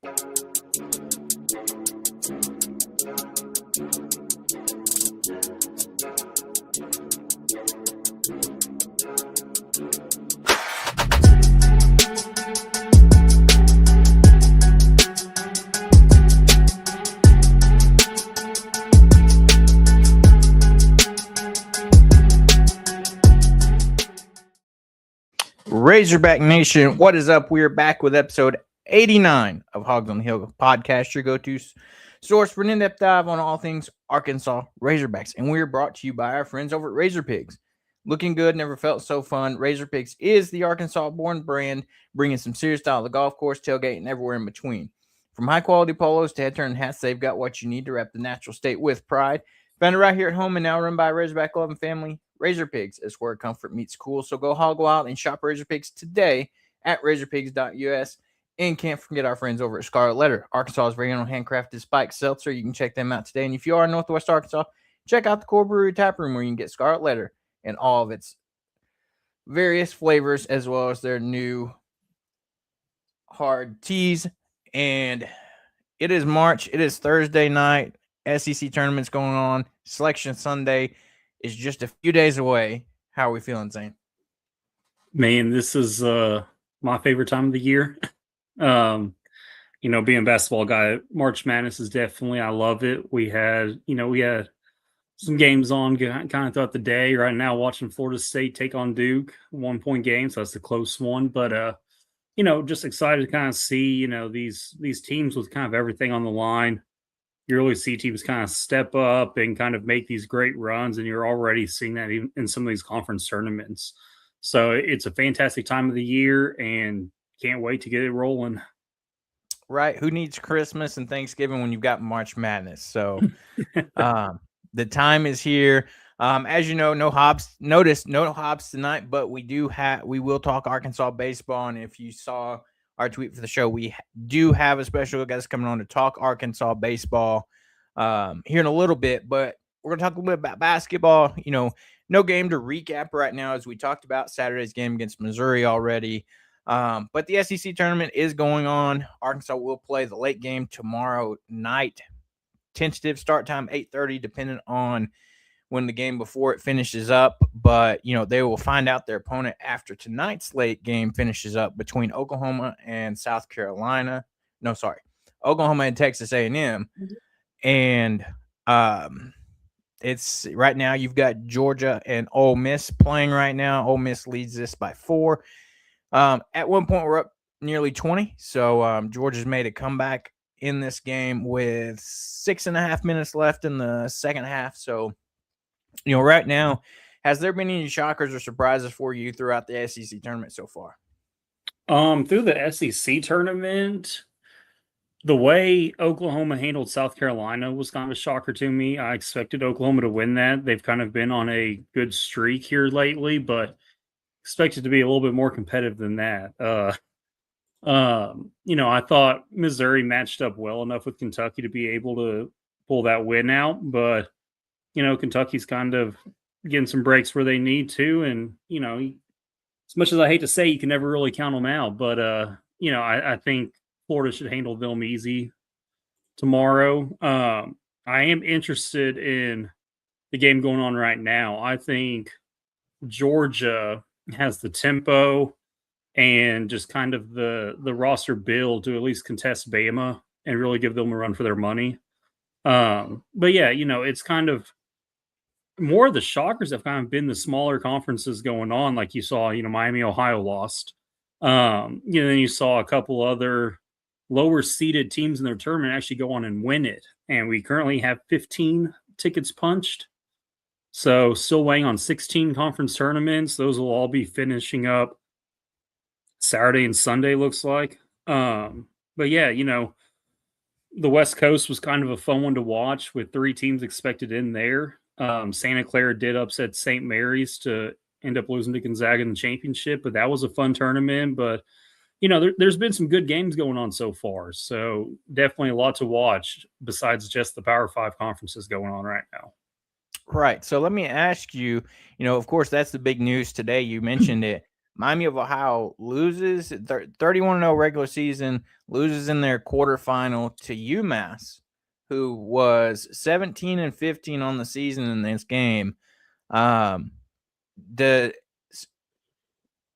Razorback Nation, what is up? We are back with episode 89 of Hawgs on the Hill podcast, your go-to source for an in-depth dive on all things Arkansas Razorbacks. And we are brought to you by our friends over at Razor Pigs. Looking good, never felt so fun. Razor Pigs is the Arkansas-born brand, bringing some serious style to the golf course, tailgate, and everywhere in between. From high-quality polos to head-turn hats, they've got what you need to rep the natural state with pride. Found it right here at home and now run by a Razorback loving family. Razor Pigs is where comfort meets cool. So go hog wild and shop Razor Pigs today at razorpigs.us. And can't forget our friends over at Scarlet Letter, Arkansas's very own handcrafted spiked seltzer. You can check them out today. And if you are in Northwest Arkansas, check out the Core Brewery Tap Room where you can get Scarlet Letter and all of its various flavors, as well as their new hard teas. And it is March. It is Thursday night. SEC tournament's going on. Selection Sunday is just a few days away. How are we feeling, Zane? Man, this is my favorite time of the year. Being a basketball guy, March Madness is definitely, I love it. We had some games on kind of throughout the day. Right now, watching Florida State take on Duke, 1-point game, so that's a close one. But just excited to kind of see, these teams with kind of everything on the line. You really see teams kind of step up and kind of make these great runs, and you're already seeing that in some of these conference tournaments. So it's a fantastic time of the year, and can't wait to get it rolling. Right. Who needs Christmas and Thanksgiving when you've got March Madness? So the time is here. As you know, no Hobbs tonight, but we will talk Arkansas baseball. And if you saw our tweet for the show, we do have a special guest coming on to talk Arkansas baseball here in a little bit, but we're going to talk a little bit about basketball. No game to recap right now, as we talked about Saturday's game against Missouri already. But the SEC tournament is going on. Arkansas will play the late game tomorrow night. Tentative start time 8:30, depending on when the game before it finishes up. But, they will find out their opponent after tonight's late game finishes up between Oklahoma and South Carolina. No, sorry. Oklahoma and Texas A&M. And it's right now you've got Georgia and Ole Miss playing right now. Ole Miss leads this by 4. At one point, we're up nearly 20. So Georgia's made a comeback in this game with 6.5 minutes left in the second half. So, right now, has there been any shockers or surprises for you throughout the SEC tournament so far? Through the SEC tournament, the way Oklahoma handled South Carolina was kind of a shocker to me. I expected Oklahoma to win that. They've kind of been on a good streak here lately, but expected to be a little bit more competitive than that. I thought Missouri matched up well enough with Kentucky to be able to pull that win out, but Kentucky's kind of getting some breaks where they need to. And, as much as I hate to say, you can never really count them out. But, I think Florida should handle them easy tomorrow. I am interested in the game going on right now. I think Georgia has the tempo and just kind of the roster build to at least contest Bama and really give them a run for their money. But yeah, it's kind of more of the shockers have kind of been the smaller conferences going on. Like you saw, Miami, Ohio lost. Then you saw a couple other lower seeded teams in their tournament actually go on and win it. And we currently have 15 tickets punched. So still weighing on 16 conference tournaments. Those will all be finishing up Saturday and Sunday, looks like. But yeah, the West Coast was kind of a fun one to watch with 3 teams expected in there. Santa Clara did upset St. Mary's to end up losing to Gonzaga in the championship, but that was a fun tournament. But, there's been some good games going on so far. So definitely a lot to watch besides just the Power 5 conferences going on right now. Right. So let me ask you, of course, that's the big news today. You mentioned it. Miami of Ohio loses 31-0 regular season, loses in their quarterfinal to UMass, who was 17-15 on the season in this game. The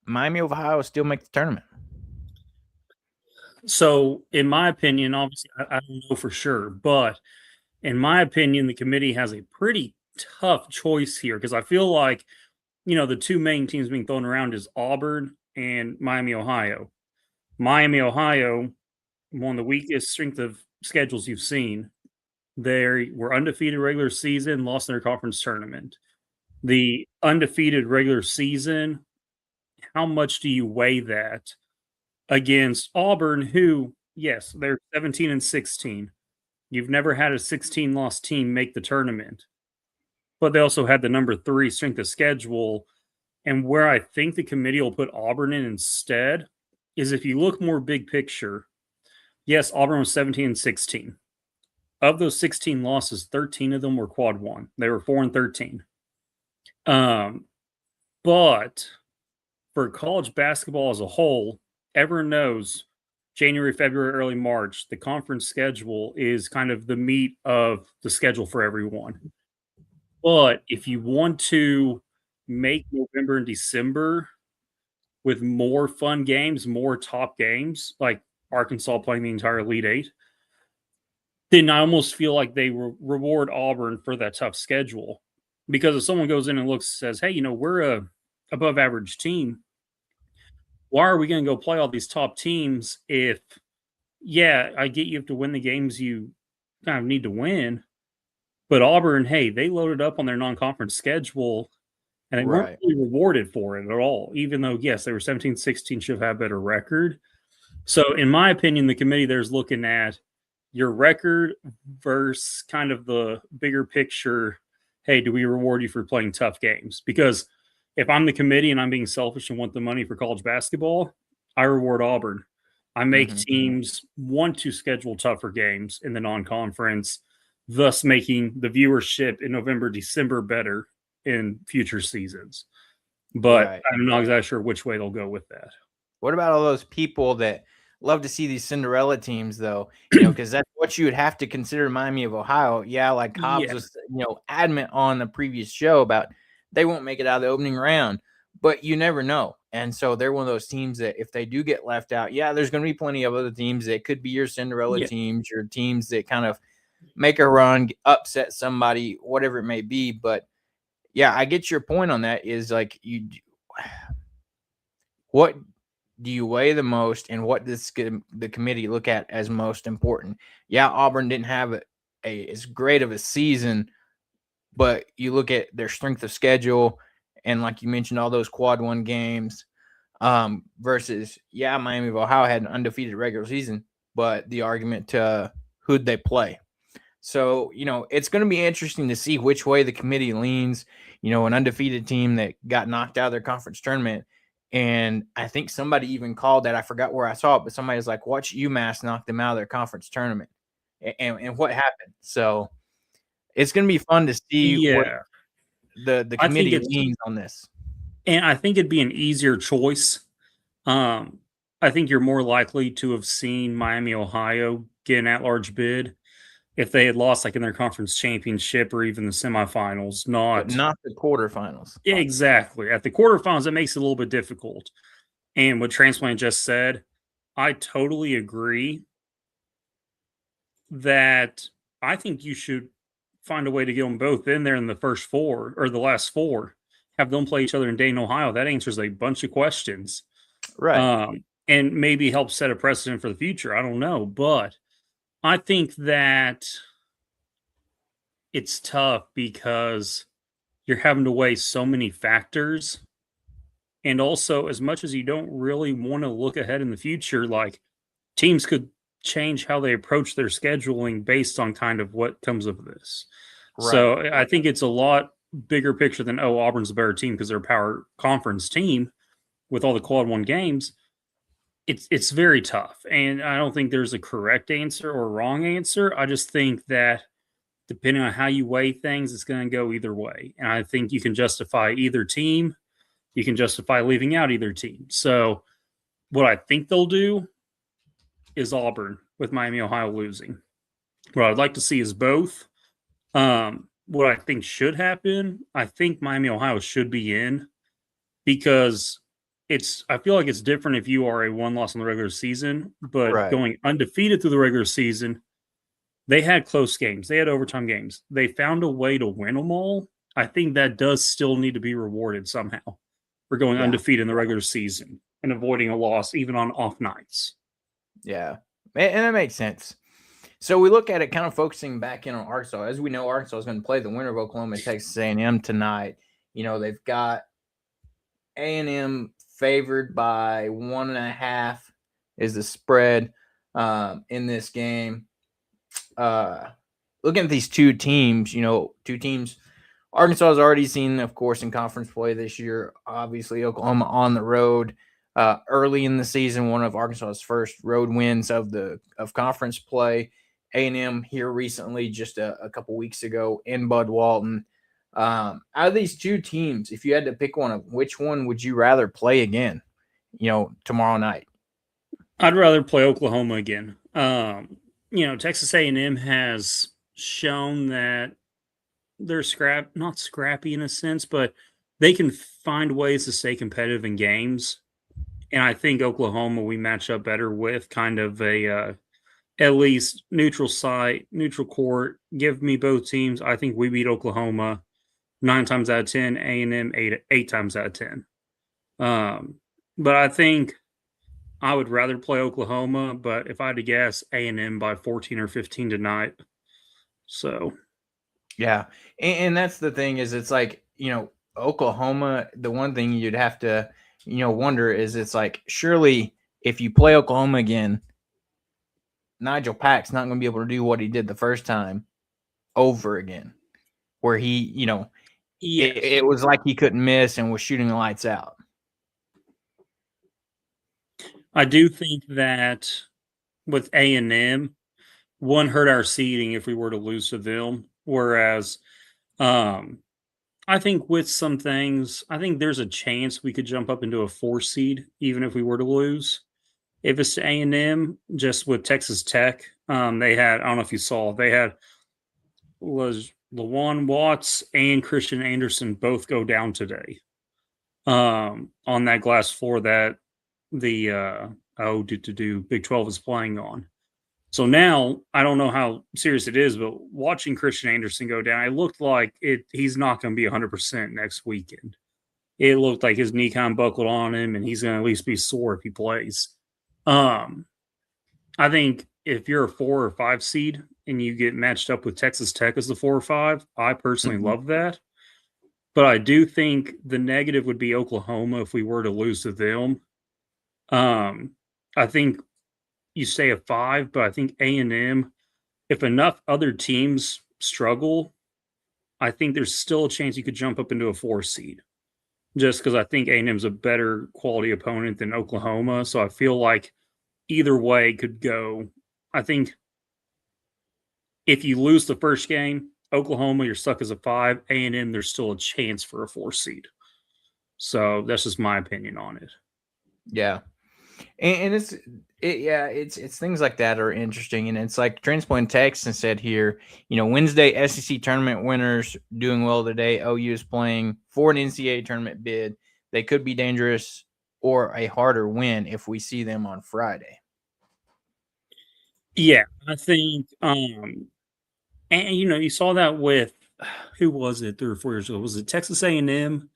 Miami of Ohio still make the tournament. So, in my opinion, obviously, I don't know for sure, but in my opinion, the committee has a pretty tough choice here because I feel like, the two main teams being thrown around is Auburn and Miami, Ohio. Miami, Ohio, one of the weakest strength of schedules you've seen. They were undefeated regular season, lost their conference tournament. The undefeated regular season, how much do you weigh that against Auburn, who, yes, they're 17-16. You've never had a 16 loss team make the tournament, but they also had the number 3 strength of schedule. And where I think the committee will put Auburn in instead is if you look more big picture, yes, Auburn was 17-16. Of those 16 losses, 13 of them were quad one. They were 4-13. But for college basketball as a whole, everyone knows January, February, early March, the conference schedule is kind of the meat of the schedule for everyone. But if you want to make November and December with more fun games, more top games, like Arkansas playing the entire Elite Eight, then I almost feel like they reward Auburn for that tough schedule. Because if someone goes in and looks says, hey, we're a above average team, why are we going to go play all these top teams if, yeah, I get you have to win the games you kind of need to win, but Auburn, hey, they loaded up on their non-conference schedule and they weren't really rewarded for it at all, even though, yes, they were 17-16, should have had a better record. So in my opinion, the committee there's looking at your record versus kind of the bigger picture. Hey, do we reward you for playing tough games? Because if I'm the committee and I'm being selfish and want the money for college basketball, I reward Auburn. I make teams want to schedule tougher games in the non-conference, thus making the viewership in November, December better in future seasons. But I'm not exactly sure which way they'll go with that. What about all those people that love to see these Cinderella teams, though? Because that's what you would have to consider Miami of Ohio. Yeah, like Hawgs was, adamant on the previous show about they won't make it out of the opening round, but you never know. And so they're one of those teams that if they do get left out, there's going to be plenty of other teams that could be your Cinderella teams, your teams that kind of make a run, upset somebody, whatever it may be. But I get your point on that is like what do you weigh the most and what does the committee look at as most important? Auburn didn't have as great of a season, but you look at their strength of schedule and like you mentioned, all those quad one games versus, Miami of Ohio had an undefeated regular season, but the argument to who'd they play. So, it's going to be interesting to see which way the committee leans, an undefeated team that got knocked out of their conference tournament. And I think somebody even called that. I forgot where I saw it, but somebody's like, watch UMass knock them out of their conference tournament and what happened. So it's going to be fun to see what the committee leans on this. And I think it'd be an easier choice. I think you're more likely to have seen Miami, Ohio get an at-large bid if they had lost like in their conference championship or even the semifinals, not the quarterfinals. Yeah, exactly. At the quarterfinals, it makes it a little bit difficult. And what Transplant just said, I totally agree that I think you should find a way to get them both in there in the first four or the last four, have them play each other in Dayton, Ohio. That answers a bunch of questions. Right. And maybe help set a precedent for the future. I don't know. But I think that it's tough because you're having to weigh so many factors. And also, as much as you don't really want to look ahead in the future, like teams could change how they approach their scheduling based on kind of what comes of this. Right. So I think it's a lot bigger picture than, Auburn's a better team because they're a power conference team with all the quad one games. It's very tough. And I don't think there's a correct answer or wrong answer. I just think that depending on how you weigh things, it's going to go either way. And I think you can justify either team you can justify leaving out either team. So what I think they'll do is Auburn with Miami, Ohio losing. What I'd like to see is both. What I think should happen, I think Miami, Ohio should be in because I feel like it's different if you are a one loss in the regular season, but Right. going undefeated through the regular season, they had close games. They had overtime games. They found a way to win them all. I think that does still need to be rewarded somehow for going Yeah. undefeated in the regular season and avoiding a loss even on off nights. Yeah. And that makes sense. So we look at it kind of focusing back in on Arkansas. As we know, Arkansas is going to play the winner of Oklahoma and Texas A&M tonight. They've got A&M favored by 1.5 is the spread in this game. Looking at these two teams, Arkansas has already seen, of course, in conference play this year. Obviously, Oklahoma on the road early in the season, one of Arkansas's first road wins of conference play. A&M here recently, just a couple weeks ago in Bud Walton. Out of these two teams, if you had to pick one, which one would you rather play again? Tomorrow night. I'd rather play Oklahoma again. Texas A&M has shown that they're not scrappy in a sense, but they can find ways to stay competitive in games. And I think Oklahoma we match up better with kind of a at least neutral site, neutral court. Give me both teams. I think we beat Oklahoma 9 times out of 10, A&M 8 times out of 10. But I think I would rather play Oklahoma, but if I had to guess, A&M by 14 or 15 tonight. So, yeah. And that's the thing is it's like, Oklahoma, the one thing you'd have to, wonder is it's like, surely if you play Oklahoma again, Nigel Pack's not going to be able to do what he did the first time over again, where he, yes. it was like he couldn't miss and was shooting the lights out. I do think that with A&M, one hurt our seeding if we were to lose to them. Whereas, I think with some things, I think there's a chance we could jump up into a 4 seed even if we were to lose. If it's to A&M, just with Texas Tech, they had, I don't know if you saw, they had was Lawan Watts and Christian Anderson both go down today on that glass floor that the Big 12 is playing on. So now I don't know how serious it is, but watching Christian Anderson go down, it looked like he's not going to be 100% next weekend. It looked like his knee kind of buckled on him, and he's going to at least be sore if he plays. I think if you're a 4 or 5 seed and you get matched up with Texas Tech as the 4 or 5, I personally love that. But I do think the negative would be Oklahoma if we were to lose to them. I think you say a 5, but I think A&M, if enough other teams struggle, I think there's still a chance you could jump up into a 4 seed. Just because I think A&M's a better quality opponent than Oklahoma. So I feel like either way could go. I think if you lose the first game, Oklahoma, you're stuck as a 5. A&M, there's still a chance for a 4 seed. So that's just my opinion on it. Yeah. And it's things like that are interesting. And it's like Transpoint Texan said here, Wednesday SEC tournament winners doing well today. OU is playing for an NCAA tournament bid. They could be dangerous or a harder win if we see them on Friday. Yeah, I think, and you saw that with, who was it 3 or 4 years ago? Was it Texas A&M?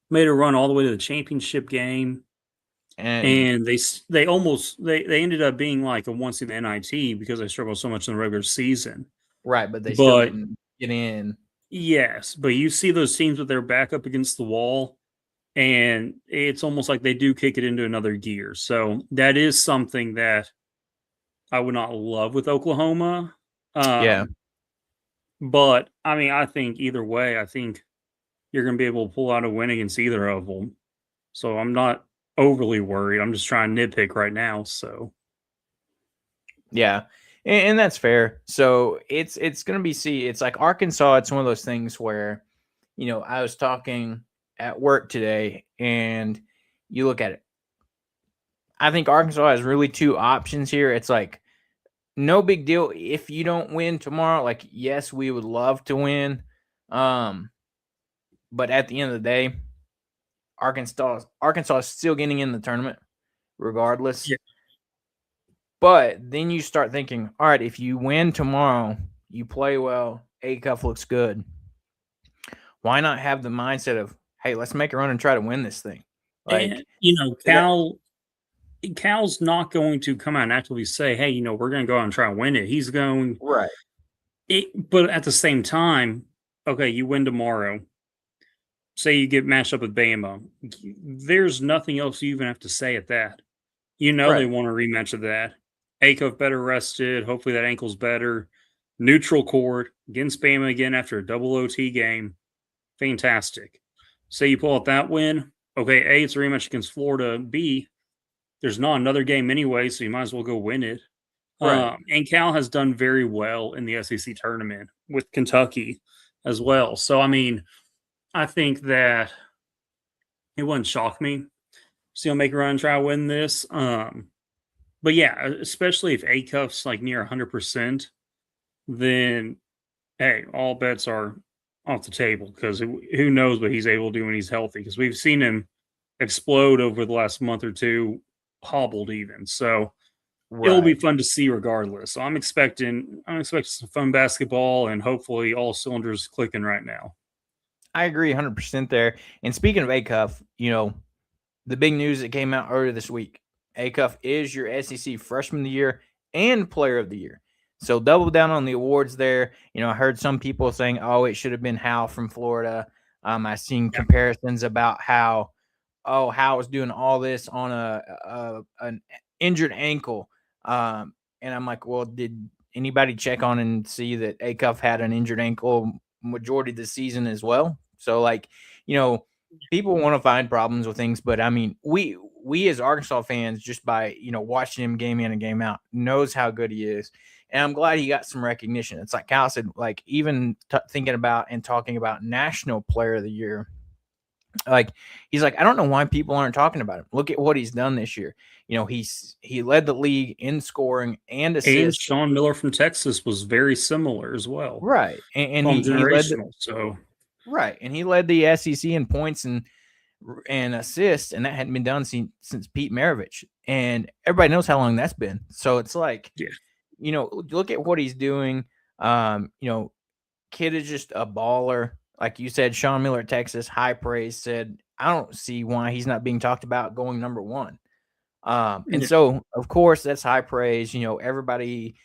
Made a run all the way to the championship game. And they ended up being like a 1 seed in the NIT because they struggled so much in the regular season. Right, but they still didn't get in. Yes, but you see those teams with their back up against the wall, and it's almost like they do kick it into another gear. So that is something that I would not love with Oklahoma. Yeah. But, I mean, I think either way, I think you're going to be able to pull out a win against either of them. So I'm not overly worried. I'm just trying to nitpick right now. So, yeah, and that's fair. So it's going to be it's like Arkansas. It's one of those things where, I was talking at work today, and you look at it. I think Arkansas has really two options here. It's like, no big deal if you don't win tomorrow. Like, yes, we would love to win. But at the end of the day, Arkansas is still getting in the tournament regardless. Yeah. But then you start thinking, all right, if you win tomorrow, you play well, Acuff looks good. Why not have the mindset of, hey, let's make a run and try to win this thing? Like, And, Cal's not going to come out and actively say, hey, we're going to go out and try and win it. He's going, right. But at the same time, okay, you win tomorrow. Say you get matched up with Bama. There's nothing else you even have to say at that. Right. They want a rematch of that. Acuff better rested. Hopefully that ankle's better. Neutral court against Bama again after a double OT game. Fantastic. Say you pull out that win. Okay, A, it's a rematch against Florida. B, there's not another game anyway, so you might as well go win it. Right. And Cal has done very well in the SEC tournament with Kentucky as well. So, I mean, I think that it wouldn't shock me. Still make a run and try to win this. But yeah, especially if Acuff's like near 100%, then hey, all bets are off the table because who knows what he's able to do when he's healthy? Because we've seen him explode over the last month or two, hobbled even. So it'll be fun to see regardless. So I'm expecting some fun basketball and hopefully all cylinders clicking right now. I agree 100% there. And speaking of Acuff, the big news that came out earlier this week, Acuff is your SEC Freshman of the Year and Player of the Year. So double down on the awards there. I heard some people saying, oh, it should have been Hal from Florida. I've seen comparisons about how Hal was doing all this on an injured ankle. And I'm like, well, did anybody check on and see that Acuff had an injured ankle majority of the season as well? So, people want to find problems with things, but I mean, we as Arkansas fans, just by watching him game in and game out, knows how good he is, and I'm glad he got some recognition. It's like Cal said, like even thinking about and talking about National Player of the Year. Like he's like, I don't know why people aren't talking about him. Look at what he's done this year. He led the league in scoring and assists. And Sean Miller from Texas was very similar as well. Right, and he led right, and he led the SEC in points and assists, and that hadn't been done since Pete Maravich, and everybody knows how long that's been. So it's like, look at what he's doing. Kid is just a baller. Like you said, Sean Miller at Texas, high praise, said, I don't see why he's not being talked about going number one. And so, of course, that's high praise. Everybody,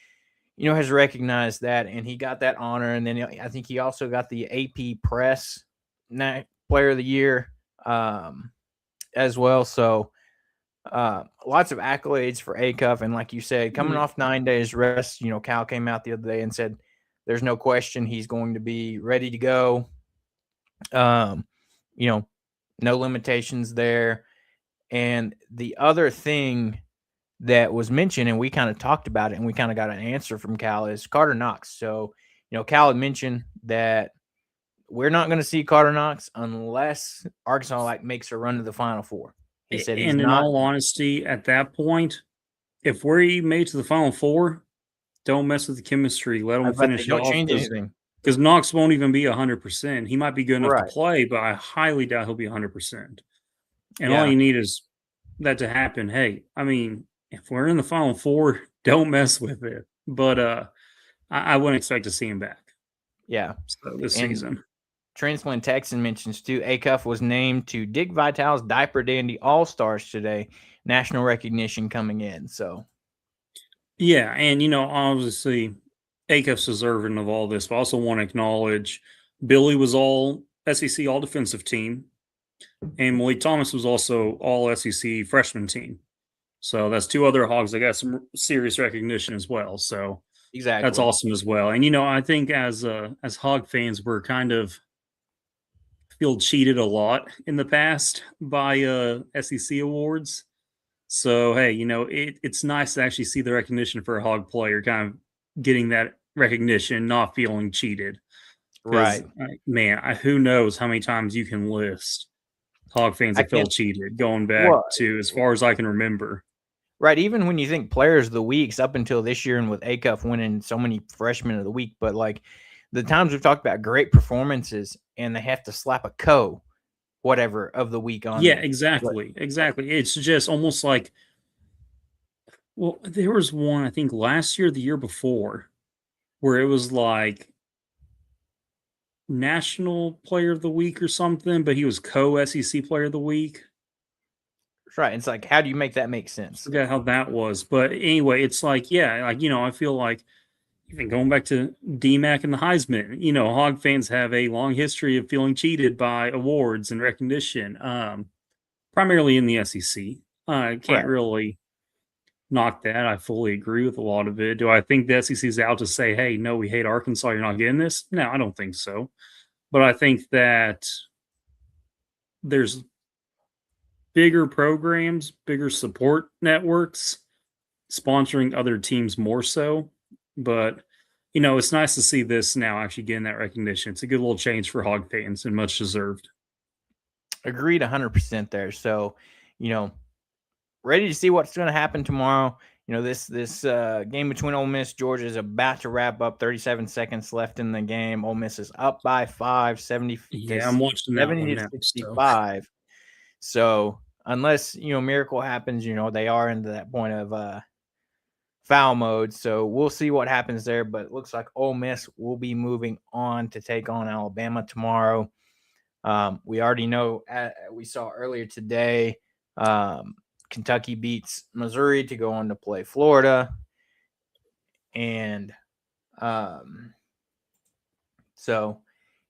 has recognized that, and he got that honor. And then I think he also got the AP Press Player of the Year as well. So lots of accolades for Acuff. And like you said, coming off 9 days rest, Cal came out the other day and said, there's no question he's going to be ready to go. No limitations there. And the other thing that was mentioned, and we kind of talked about it and we kind of got an answer from Cal, is Carter Knox. So, Cal had mentioned that we're not going to see Carter Knox unless Arkansas makes a run to the Final Four. He said he's and in not. all honesty, at that point, if we made to the Final Four, don't mess with the chemistry. Let him finish it off. Don't change anything. Because Knox won't even be 100%. He might be good enough to play, but I highly doubt he'll be 100%. And all you need is that to happen. Hey, I mean, if we're in the Final Four, don't mess with it. But I wouldn't expect to see him back. Yeah. So this season. Transplant Texan mentions too, Acuff was named to Dick Vitale's Diaper Dandy All-Stars today. National recognition coming in. So yeah, and obviously Acuff's deserving of all this, but I also want to acknowledge Billy was all SEC all defensive team, and Malik Thomas was also all SEC freshman team. So that's two other Hogs that got some serious recognition as well. So exactly, that's awesome as well. And I think as Hog fans, we're kind of feel cheated a lot in the past by SEC awards. So hey, it's nice to actually see the recognition for a Hog player kind of getting that recognition, not feeling cheated. Right. Man, who knows how many times you can list Hog fans I have can't. felt cheated going back Well, to as far as I can remember. right. Even when you think players of the weeks up until this year, and with Acuff winning so many freshmen of the week, but like the times we've talked about great performances, and they have to slap a whatever of the week on Yeah, there. But exactly. Exactly. It's just almost like, well, there was one, I think last year, the year before, where it was like National Player of the Week or something, but he was co SEC Player of the Week. right. It's like, how do you make that make sense? Forget how that was. But anyway, it's like, yeah, like, I feel like even going back to DMAC and the Heisman, Hog fans have a long history of feeling cheated by awards and recognition, primarily in the SEC. I Right. can't really knock that. I fully agree with a lot of it. Do I think the SEC is out to say, hey, no, we hate Arkansas, you're not getting this? No, I don't think so. But I think that there's bigger programs, bigger support networks sponsoring other teams more so. But it's nice to see this now actually getting that recognition. It's a good little change for Hog fans and much deserved. Agreed 100% there. So, you know, ready to see what's going to happen tomorrow. This game between Ole Miss Georgia is about to wrap up. 37 seconds left in the game. Ole Miss is up by 5, 70 to Yeah, I'm watching that 70 one to now. So 65. So unless miracle happens, they are into that point of foul mode. So we'll see what happens there. But it looks like Ole Miss will be moving on to take on Alabama tomorrow. We already know. We saw earlier today. Kentucky beats Missouri to go on to play Florida. And so,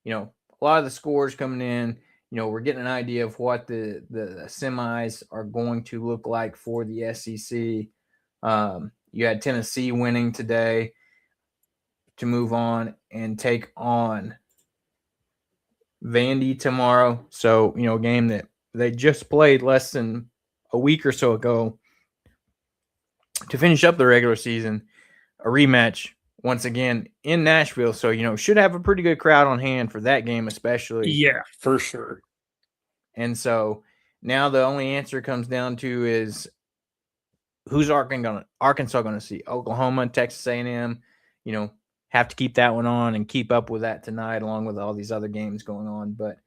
a lot of the scores coming in, we're getting an idea of what the semis are going to look like for the SEC. You had Tennessee winning today to move on and take on Vandy tomorrow. So, a game that they just played less than a week or so ago to finish up the regular season, a rematch once again in Nashville. So, should have a pretty good crowd on hand for that game, especially. yeah, for sure. And so now the only answer comes down to is who's Arkansas going to see? Oklahoma, Texas A&M, have to keep that one on and keep up with that tonight, along with all these other games going on. But,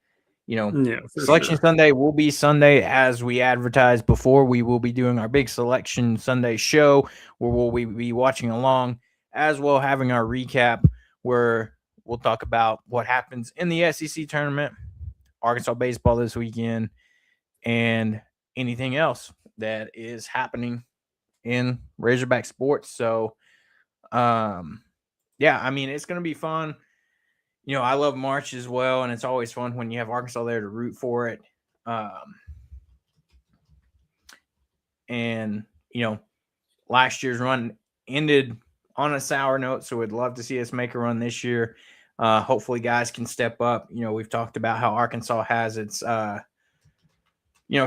Yeah, for Selection sure. Sunday will be Sunday as we advertised before. We will be doing our big Selection Sunday show where we'll be watching along, as well having our recap where we'll talk about what happens in the SEC tournament, Arkansas baseball this weekend, and anything else that is happening in Razorback sports. So, yeah, I mean, it's going to be fun. I love March as well, and it's always fun when you have Arkansas there to root for it. And, last year's run ended on a sour note, so we'd love to see us make a run this year. Hopefully, guys can step up. We've talked about how Arkansas has its,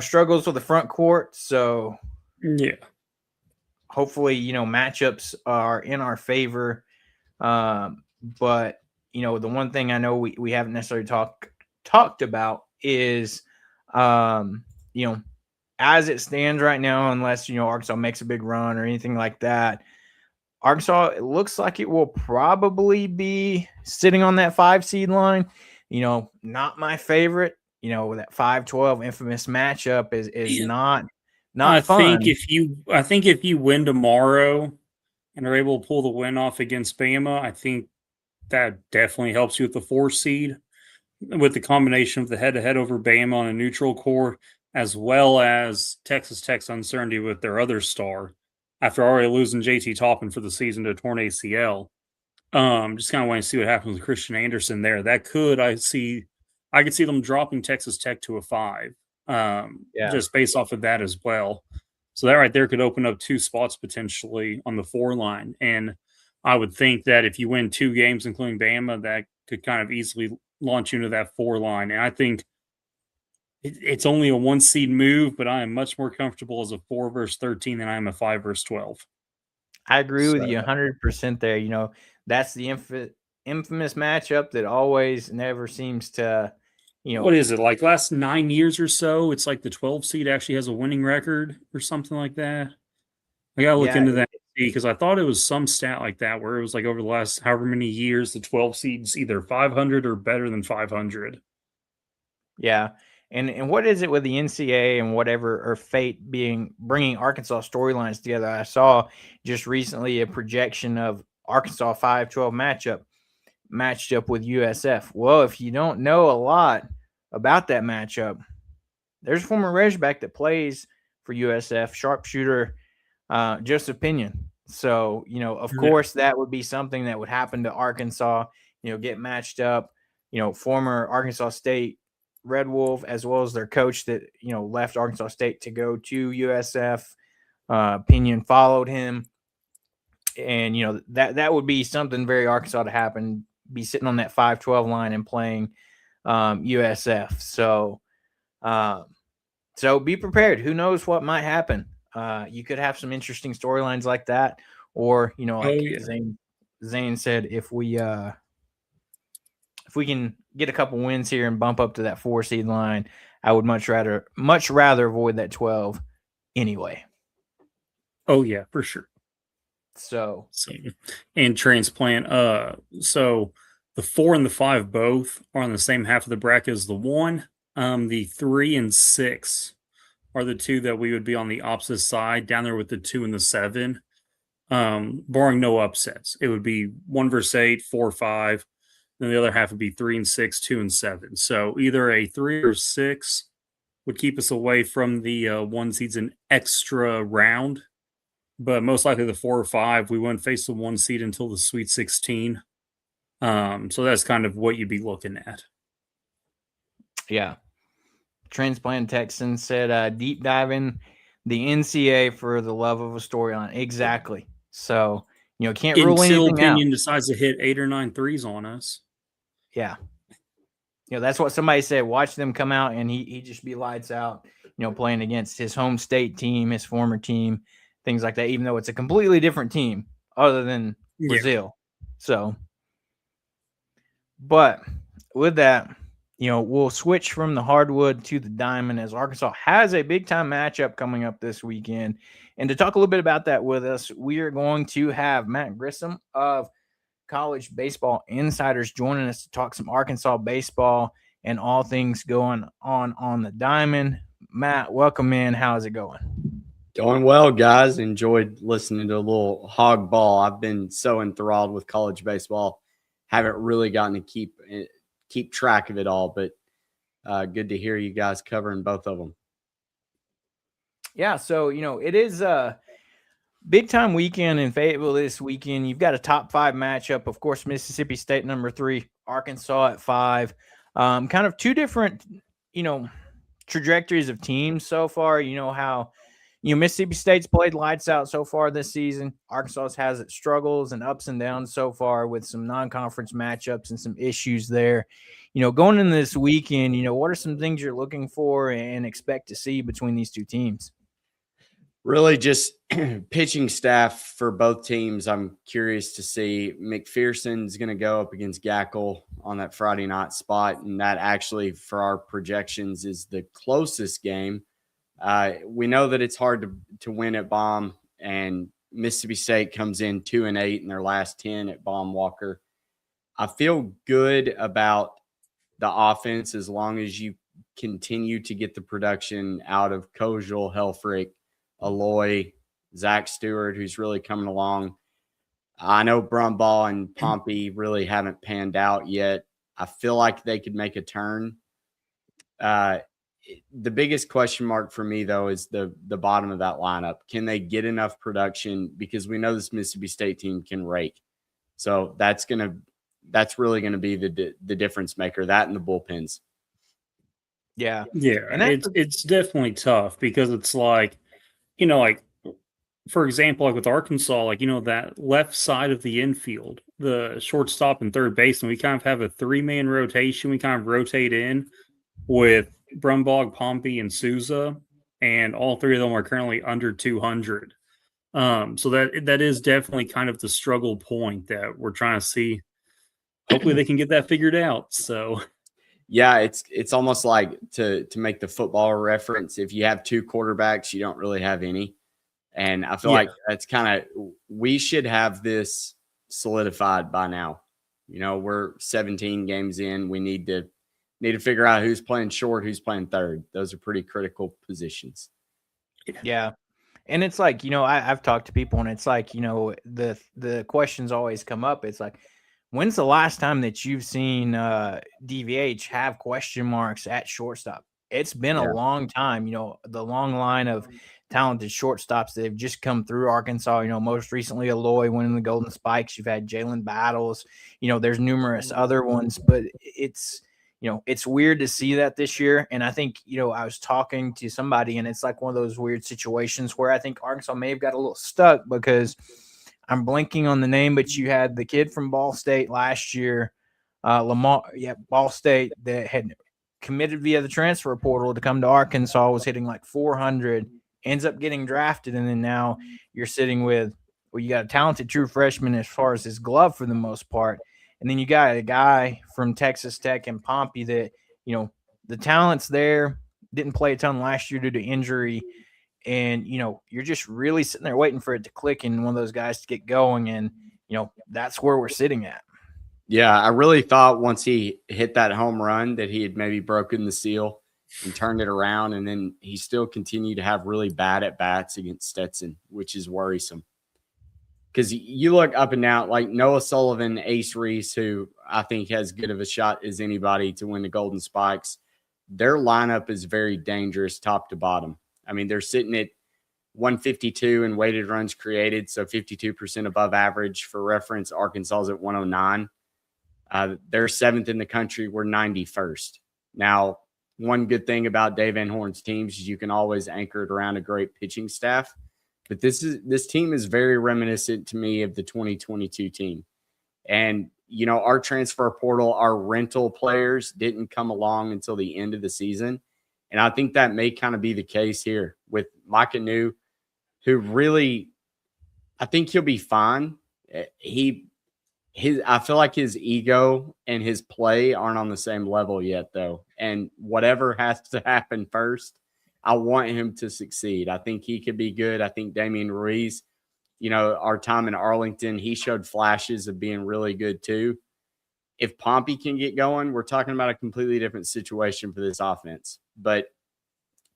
struggles with the front court. So, Yeah. hopefully, matchups are in our favor. But, the one thing I know we haven't necessarily talked about is, as it stands right now, unless, Arkansas makes a big run or anything like that, Arkansas, it looks like it will probably be sitting on that 5 seed line. Not my favorite. That 5-12 infamous matchup is Yeah. not I think fun. if you win tomorrow and are able to pull the win off against Bama, I think that definitely helps you with the 4 seed with the combination of the head to head over Bama on a neutral court, as well as Texas Tech's uncertainty with their other star after already losing JT Toppin for the season to a torn ACL. Just kind of want to see what happens with Christian Anderson there. I could see them dropping Texas Tech to a 5, Yeah. just based off of that as well. So that right there could open up 2 spots potentially on the 4 line. And I would think that if you win 2 games, including Bama, that could kind of easily launch you into that 4 line. And I think it's only a 1 seed move, but I am much more comfortable as a 4 versus 13 than I am a 5 versus 12. I agree with So you 100% there. That's the infamous matchup that always never seems to What is it, like last 9 years or so? It's like the 12 seed actually has a winning record or something like that. I gotta look Yeah, into that because I thought it was some stat like that where it was like over the last however many years, the 12 seeds either 500 or better than 500. yeah. And what is it with the NCAA and whatever or fate bringing Arkansas storylines together? I saw just recently a projection of Arkansas 5-12 matched up with USF. Well, if you don't know a lot about that matchup, there's a former Razorback that plays for USF, sharpshooter Joseph Pinion. So, of course, that would be something that would happen to Arkansas, get matched up, former Arkansas State Red Wolf, as well as their coach that, left Arkansas State to go to USF. Pinion followed him. And, that would be something very Arkansas to happen, be sitting on that 5-12 line and playing USF. So be prepared. Who knows what might happen? You could have some interesting storylines like that, or Zane said, if we can get a couple wins here and bump up to that 4 seed line, I would much rather avoid that 12 anyway. Oh yeah, for sure. So and transplant. So the 4 and the 5 both are on the same half of the bracket as the 1. The 3 and 6 are the 2 that we would be on the opposite side, down there with the 2 and the 7. Barring no upsets, it would be 1 versus 8, 4, 5. Then the other half would be 3 and 6, 2 and 7. So either a 3 or 6 would keep us away from the 1 seeds an extra round. But most likely the 4 or 5, we wouldn't face the 1 seed until the Sweet 16. So that's kind of what you'd be looking at. Yeah. Transplant Texan said, deep diving the NCAA for the love of a storyline. Exactly. So, can't rule anything out. Pinion decides to hit 8 or 9 threes on us. Yeah. That's what somebody said. Watch them come out and he just be lights out, playing against his home state team, his former team, things like that, even though it's a completely different team other than Brazil. So, but with that, we'll switch from the hardwood to the diamond as Arkansas has a big time matchup coming up this weekend. And to talk a little bit about that with us, we are going to have Matt Grissom of College Baseball Insiders joining us to talk some Arkansas baseball and all things going on the diamond. Matt, welcome in. How's it going? Going well, guys. Enjoyed listening to a little hog ball. I've been so enthralled with college baseball. Haven't really gotten to keep track of it all, but good to hear you guys covering both of them. Yeah, so, it is a big time weekend in Fayetteville this weekend. You've got a top 5 matchup. Of course, Mississippi State number 3, Arkansas at 5. Kind of 2 different, trajectories of teams so far. How Mississippi State's played lights out so far this season. Arkansas has its struggles and ups and downs so far with some non-conference matchups and some issues there. Going into this weekend, what are some things you're looking for and expect to see between these 2 teams? Really just pitching staff for both teams. I'm curious to see. McPherson's going to go up against Gackle on that Friday night spot, and that actually, for our projections, is the closest game. We know that it's hard to win at Baum, and Mississippi State comes in 2-8 in their last 10 at Baum Walker. I feel good about the offense as long as you continue to get the production out of Kojal, Helfrich, Aloy, Zach Stewart, who's really coming along. I know Brumball and Pompey really haven't panned out yet. I feel like they could make a turn. The biggest question mark for me, though, is the bottom of that lineup. Can they get enough production? Because we know this Mississippi State team can rake. So that's really going to be the difference maker, that and the bullpens. Yeah. And it's definitely tough because it's like, like, for example, like with Arkansas, like, that left side of the infield, the shortstop and third baseman, we kind of have a 3-man rotation. We kind of rotate in with Brumbog, Pompey, and Souza, and all 3 of them are currently under 200. So that is definitely kind of the struggle point that we're trying to see. Hopefully they can get that figured out. So, Yeah, it's almost like to make the football reference. If you have two quarterbacks, you don't really have any. And I feel like that's kind of we should have this solidified by now. We're 17 games in. We need to figure out who's playing short, who's playing third. Those are pretty critical positions. Yeah. And it's like, I've talked to people and it's like, the questions always come up. It's like, when's the last time that you've seen DVH have question marks at shortstop? It's been a long time, the long line of talented shortstops that have just come through Arkansas, most recently Aloy winning the Golden Spikes. You've had Jalen Battles, there's numerous other ones, but it's weird to see that this year. And I think, I was talking to somebody and it's like one of those weird situations where I think Arkansas may have got a little stuck because I'm blanking on the name, but you had the kid from Ball State last year, Ball State, that had committed via the transfer portal to come to Arkansas, was hitting like 400, ends up getting drafted, and then now you're sitting with, you got a talented true freshman as far as his glove for the most part, and then you got a guy from Texas Tech and Pompey that, the talent's there, didn't play a ton last year due to injury. And, you're just really sitting there waiting for it to click and one of those guys to get going. And, that's where we're sitting at. Yeah, I really thought once he hit that home run that he had maybe broken the seal and turned it around. And then he still continued to have really bad at-bats against Stetson, which is worrisome. Because you look up and down, like Noah Sullivan, Ace Reese, who I think has good of a shot as anybody to win the Golden Spikes, their lineup is very dangerous top to bottom. I mean, they're sitting at 152 in weighted runs created, so 52% above average. For reference, Arkansas is at 109. They're seventh in the country. We're 91st. Now, one good thing about Dave Van Horn's teams is you can always anchor it around a great pitching staff. But this team is very reminiscent to me of the 2022 team. And, our transfer portal, our rental players didn't come along until the end of the season. And I think that may kind of be the case here with Micah New, who really, I think he'll be fine. I feel like his ego and his play aren't on the same level yet, though. And whatever has to happen first, I want him to succeed. I think he could be good. I think Damian Ruiz, our time in Arlington, he showed flashes of being really good too. If Pompey can get going, we're talking about a completely different situation for this offense. But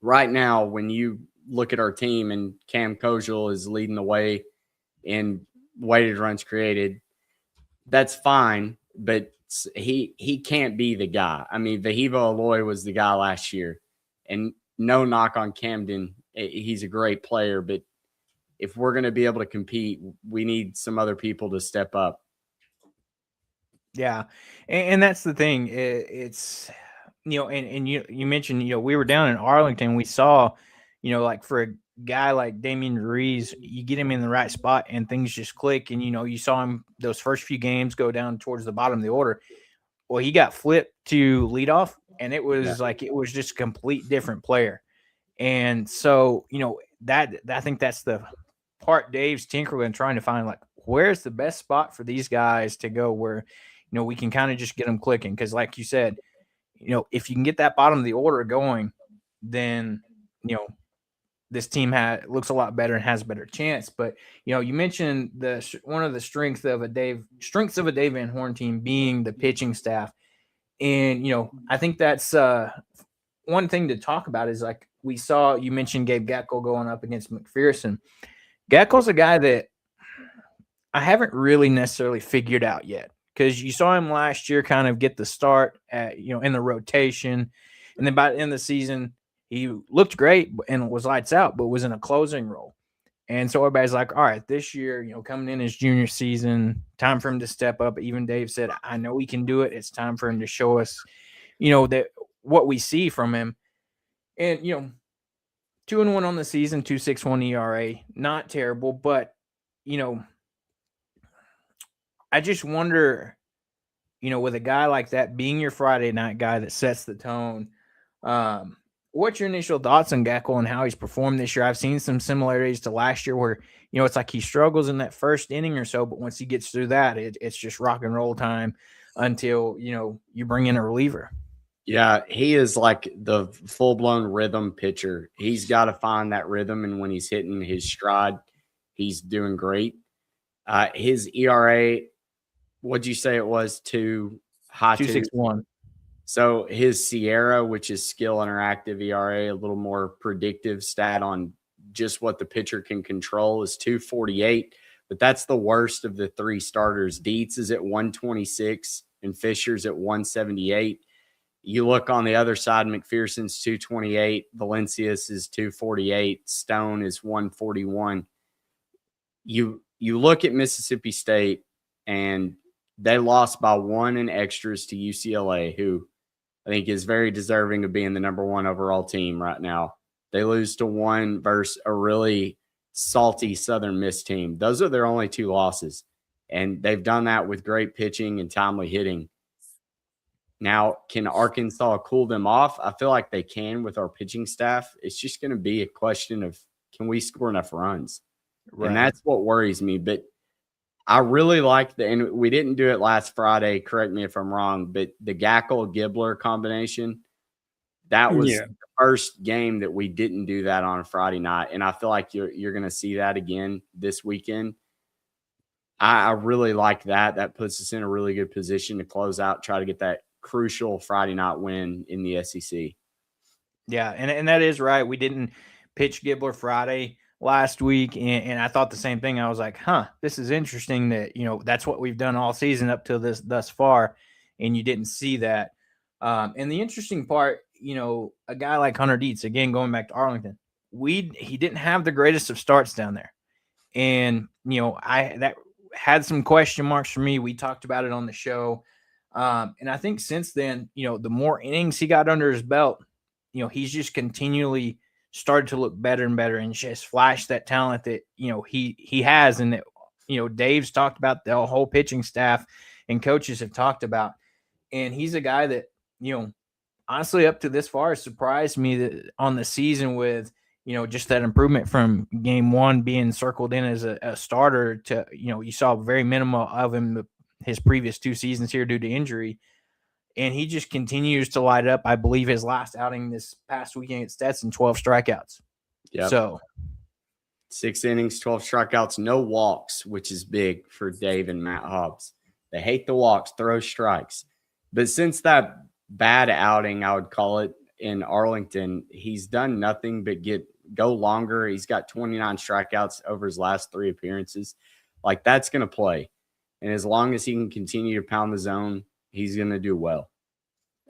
right now, when you look at our team and Cam Kojal is leading the way in weighted runs created, that's fine, but he can't be the guy. I mean, Vahiva Aloy was the guy last year, and no knock on Camden. He's a great player, but if we're going to be able to compete, we need some other people to step up. Yeah, and that's the thing. It's and you mentioned we were down in Arlington. We saw like for a guy like Damian Ruiz, you get him in the right spot and things just click. And you saw him those first few games go down towards the bottom of the order. Well, he got flipped to leadoff, and it was it was just a complete different player. And so that I think that's the part Dave's tinkering and trying to find, like, where's the best spot for these guys to go where we can kind of just get them clicking. Because like you said, if you can get that bottom of the order going, then, this team looks a lot better and has a better chance. But, you mentioned one of the strengths of a Dave Van Horn team being the pitching staff. And, I think that's one thing to talk about is, like, you mentioned Gabe Gatkel going up against McPherson. Gatkel's a guy that I haven't really necessarily figured out yet. Because you saw him last year kind of get the start at, in the rotation. And then by the end of the season, he looked great and was lights out, but was in a closing role. And so everybody's like, all right, this year, coming in his junior season, time for him to step up. Even Dave said, I know he can do it. It's time for him to show us, that what we see from him. And, 2-1 on the season, 2.61 ERA, not terrible, but, I just wonder, with a guy like that being your Friday night guy that sets the tone, what's your initial thoughts on Gatkel and how he's performed this year? I've seen some similarities to last year where, it's like he struggles in that first inning or so, but once he gets through that, it's just rock and roll time until, you bring in a reliever. Yeah, he is like the full-blown rhythm pitcher. He's got to find that rhythm, and when he's hitting his stride, he's doing great. His ERA, what'd you say it was? High 2.61. So his Sierra, which is skill interactive ERA, a little more predictive stat on just what the pitcher can control, is 2.48. But that's the worst of the three starters. Dietz is at 126 and Fisher's at 178. You look on the other side, McPherson's 228, Valencia's is 248, Stone is 141. You look at Mississippi State, and they lost by 1 in extras to UCLA, who I think is very deserving of being the number 1 overall team right now. They lose to 1 versus a really salty Southern Miss team. Those are their only 2 losses, and they've done that with great pitching and timely hitting. Now, can Arkansas cool them off? I feel like they can with our pitching staff. It's just going to be a question of, can we score enough runs? Right. And that's what worries me. But I really like and we didn't do it last Friday, correct me if I'm wrong, but the Gackle-Gibbler combination, that was the first game that we didn't do that on a Friday night. And I feel like you're going to see that again this weekend. I really like that. That puts us in a really good position to close out, try to get that crucial Friday night win in the SEC. Yeah, and that is right. We didn't pitch Gibbler Friday last week, and I thought the same thing. I was like, this is interesting that, that's what we've done all season up to thus far, and you didn't see that. And the interesting part, a guy like Hunter Dietz, again, going back to Arlington, he didn't have the greatest of starts down there. And, that had some question marks for me. We talked about it on the show. And I think since then, the more innings he got under his belt, he's just continually started to look better and better and just flash that talent that, he has. And that, Dave's talked about, the whole pitching staff and coaches have talked about. And he's a guy that, honestly, up to this far, surprised me that on the season with, just that improvement from game 1 being circled in as a starter to, you saw very minimal of him his previous 2 seasons here due to injury. And he just continues to light up. I believe his last outing this past weekend at Stetson, 12 strikeouts. Yeah. So 6 innings, 12 strikeouts, no walks, which is big for Dave and Matt Hobbs. They hate the walks, throw strikes. But since that bad outing, I would call it, in Arlington, he's done nothing but go longer. He's got 29 strikeouts over his last 3 appearances. Like, that's going to play. And as long as he can continue to pound the zone, he's going to do well.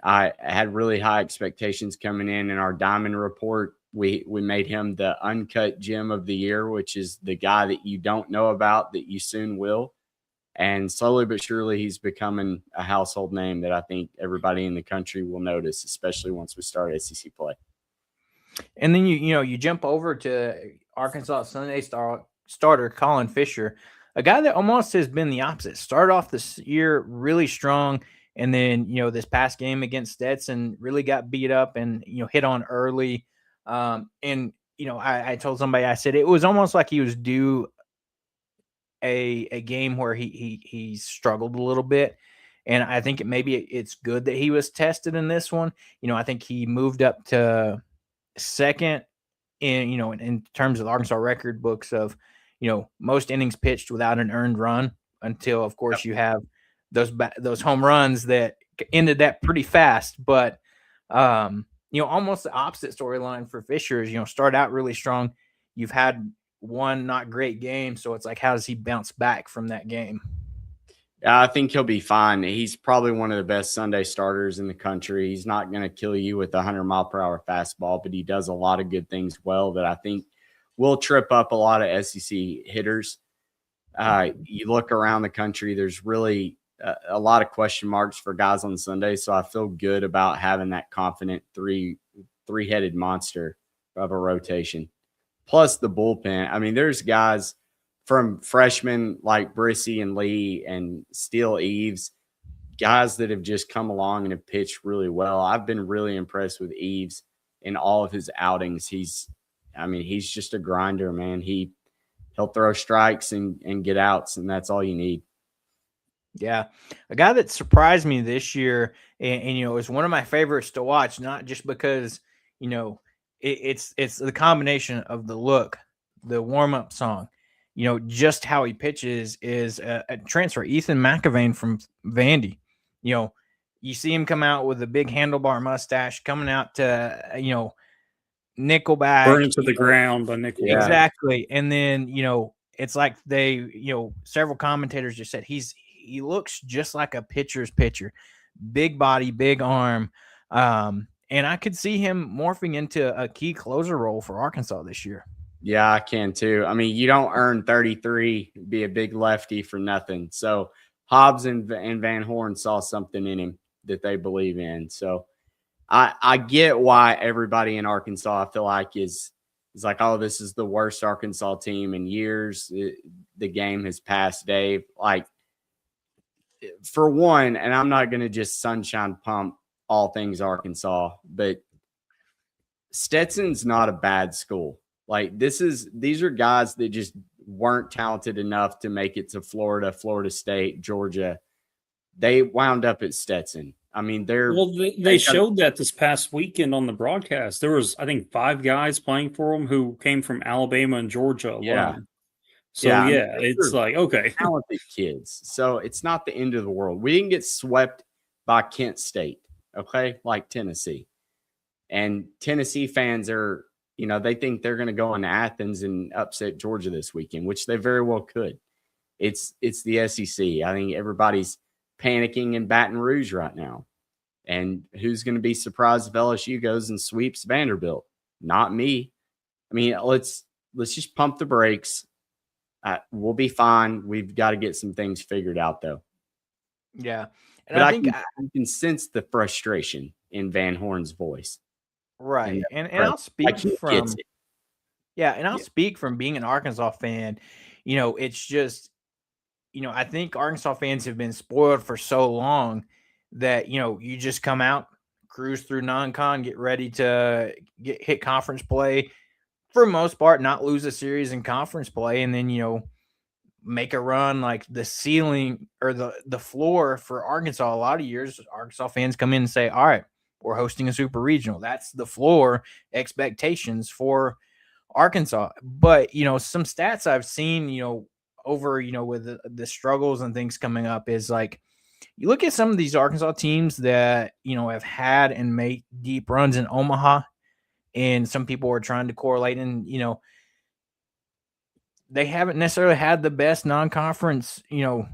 I had really high expectations coming in our Diamond report. We made him the uncut gem of the year, which is the guy that you don't know about that you soon will. And slowly but surely, he's becoming a household name that I think everybody in the country will notice, especially once we start SEC play. And then you jump over to Arkansas Sunday starter Colin Fisher, a guy that almost has been the opposite. Started off this year really strong, and then this past game against Stetson really got beat up and hit on early. And I told somebody, I said it was almost like he was due a game where he struggled a little bit. And I think it's good that he was tested in this one. I think he moved up to second in terms of the Arkansas record books of, most innings pitched without an earned run until, of course, you have those home runs that ended that pretty fast. But, almost the opposite storyline for Fisher is, start out really strong. You've had one not great game. So it's like, how does he bounce back from that game? I think he'll be fine. He's probably one of the best Sunday starters in the country. He's not going to kill you with a 100-mile-per-hour fastball, but he does a lot of good things well that I think will trip up a lot of SEC hitters. You look around the country, there's really a lot of question marks for guys on Sunday, so I feel good about having that confident three-headed monster of a rotation. Plus the bullpen. I mean, there's guys from freshmen like Brissy and Lee and Steele Eves, guys that have just come along and have pitched really well. I've been really impressed with Eves in all of his outings. He's just a grinder, man. He'll throw strikes and get outs, and that's all you need. Yeah, a guy that surprised me this year, and is one of my favorites to watch, not just because you know it's the combination of the look, the warm up song, just how he pitches is a transfer. Ethan McAvane from Vandy. You know, you see him come out with a big handlebar mustache, coming out to Nickelback. Burn to the ground by Nickelback. Yeah. Exactly. And then, it's like they, several commentators just said he looks just like a pitcher's pitcher. Big body, big arm. And I could see him morphing into a key closer role for Arkansas this year. Yeah, I can too. I mean, you don't earn 33, be a big lefty for nothing. So Hobbs and Van Horn saw something in him that they believe in. So I get why everybody in Arkansas, I feel like, is like, oh, this is the worst Arkansas team in years. The game has passed Dave. Like, for one, and I'm not going to just sunshine pump all things Arkansas, but Stetson's not a bad school. Like, these are guys that just weren't talented enough to make it to Florida, Florida State, Georgia. They wound up at Stetson. I mean, they showed that this past weekend on the broadcast. There was, I think, 5 guys playing for them who came from Alabama and Georgia alone. Yeah. So I mean, it's like, okay, talented kids. So it's not the end of the world. We didn't get swept by Kent State, okay, like Tennessee. And Tennessee fans are, they think they're going to go into Athens and upset Georgia this weekend, which they very well could. It's the SEC. I think everybody's panicking in Baton Rouge right now. And who's going to be surprised if LSU goes and sweeps Vanderbilt? Not me. I mean, let's just pump the brakes. We'll be fine. We've got to get some things figured out, though. Yeah. And but I think I can sense the frustration in Van Horn's voice. Right. And I'll speak from I'll speak from being an Arkansas fan. It's just, I think Arkansas fans have been spoiled for so long that, you just come out, cruise through non-con, get ready to hit conference play, for the most part, not lose a series in conference play, and then, make a run. Like, the ceiling or the floor for Arkansas, a lot of years, Arkansas fans come in and say, all right, we're hosting a super regional. That's the floor expectations for Arkansas. But, some stats I've seen, over, with the struggles and things coming up is like, you look at some of these Arkansas teams that, have had and made deep runs in Omaha, and some people are trying to correlate, and, they haven't necessarily had the best non-conference,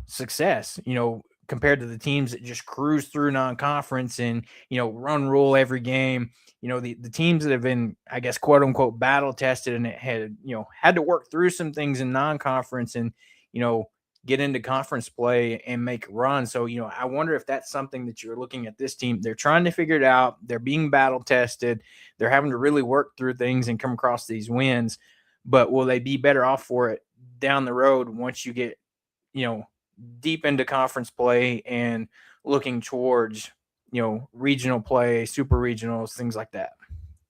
success, compared to the teams that just cruise through non-conference and, run rule every game. The teams that have been, I guess, quote unquote, battle tested and it had to work through some things in non-conference and, get into conference play and make runs. So, I wonder if that's something that you're looking at this team. They're trying to figure it out. They're being battle tested. They're having to really work through things and come across these wins. But will they be better off for it down the road once you get, deep into conference play and looking towards, regional play, super regionals, things like that?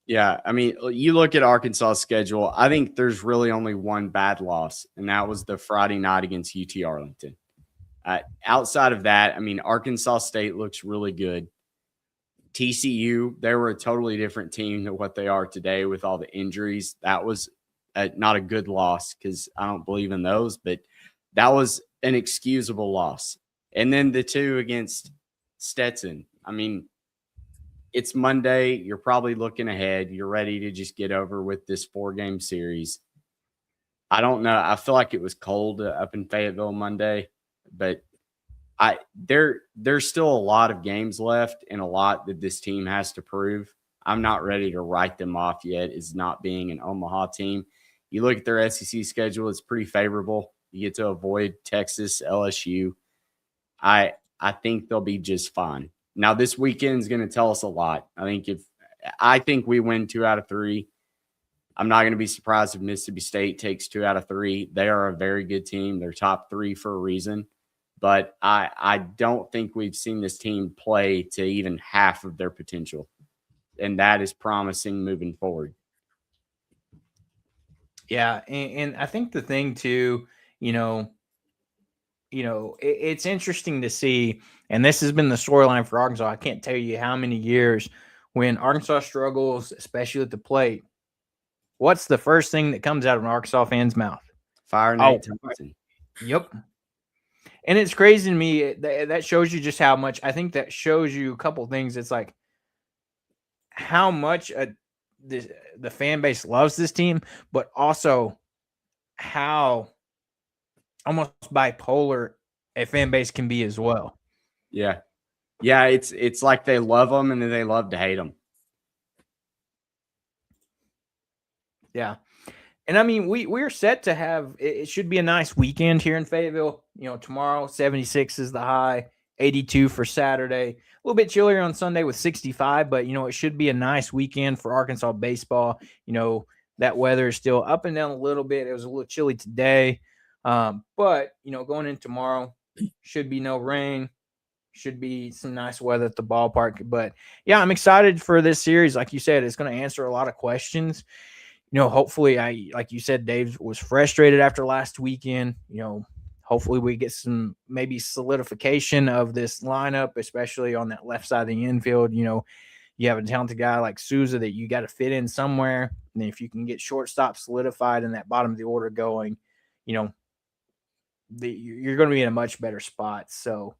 Yeah, I mean, you look at Arkansas's schedule, I think there's really only one bad loss, and that was the Friday night against UT Arlington. Outside of that, I mean, Arkansas State looks really good. TCU, they were a totally different team than what they are today with all the injuries. That was not a good loss because I don't believe in those, but that was an excusable loss. And then the 2 against Stetson. I mean, it's Monday. You're probably looking ahead. You're ready to just get over with this 4-game series. I don't know. I feel like it was cold up in Fayetteville Monday, but there's still a lot of games left and a lot that this team has to prove. I'm not ready to write them off yet as not being an Omaha team. You look at their SEC schedule, it's pretty favorable. You get to avoid Texas, LSU. I think they'll be just fine. Now, this weekend is going to tell us a lot. I think we win 2 out of 3. I'm not going to be surprised if Mississippi State takes 2 out of 3. They are a very good team. They're top 3 for a reason. But I don't think we've seen this team play to even half of their potential. And that is promising moving forward. Yeah, and I think the thing too, it's interesting to see, and this has been the storyline for Arkansas. I can't tell you how many years when Arkansas struggles, especially at the plate. What's the first thing that comes out of an Arkansas fan's mouth? Fire Nate Thompson. Yep. And it's crazy to me. That shows you just how much. I think that shows you a couple things. It's like how much the fan base loves this team, but also how almost bipolar a fan base can be as well. Yeah. Yeah, it's like they love them and then they love to hate them. Yeah. And I mean, we're set to have, it should be a nice weekend here in Fayetteville. Tomorrow, 76 is the high, 82 for Saturday. A little bit chillier on Sunday with 65, but, it should be a nice weekend for Arkansas baseball. That weather is still up and down a little bit. It was a little chilly today. But, going in tomorrow, should be no rain. Should be some nice weather at the ballpark. But, yeah, I'm excited for this series. Like you said, it's going to answer a lot of questions. Hopefully, like you said, Dave was frustrated after last weekend. Hopefully we get some maybe solidification of this lineup, especially on that left side of the infield. You have a talented guy like Souza that you got to fit in somewhere. And if you can get shortstop solidified and that bottom of the order going, you're going to be in a much better spot. So,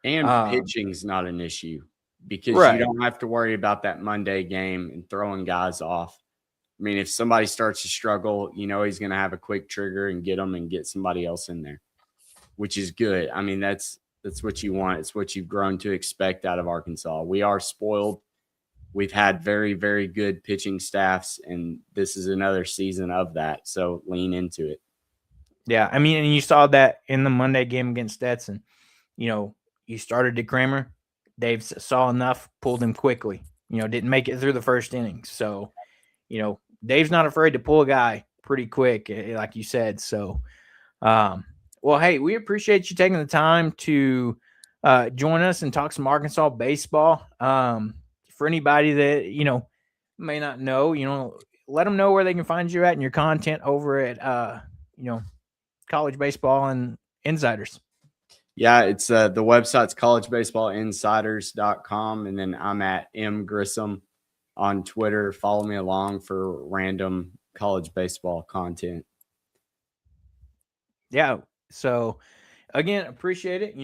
and pitching's not an issue because you don't have to worry about that Monday game and throwing guys off. I mean, if somebody starts to struggle, he's going to have a quick trigger and get them and get somebody else in there, which is good. I mean, that's what you want. It's what you've grown to expect out of Arkansas. We are spoiled. We've had very, very good pitching staffs, and this is another season of that. So lean into it. Yeah, I mean, and you saw that in the Monday game against Stetson. You started to Kramer. Dave saw enough, pulled him quickly. Didn't make it through the first inning. So, Dave's not afraid to pull a guy pretty quick, like you said. So, well, hey, we appreciate you taking the time to join us and talk some Arkansas baseball. For anybody that, may not know, let them know where they can find you at and your content over at, College Baseball and Insiders. Yeah, it's the website's collegebaseballinsiders.com. And then I'm at Grissom on Twitter. Follow me along for random college baseball content. Yeah. So again, appreciate it.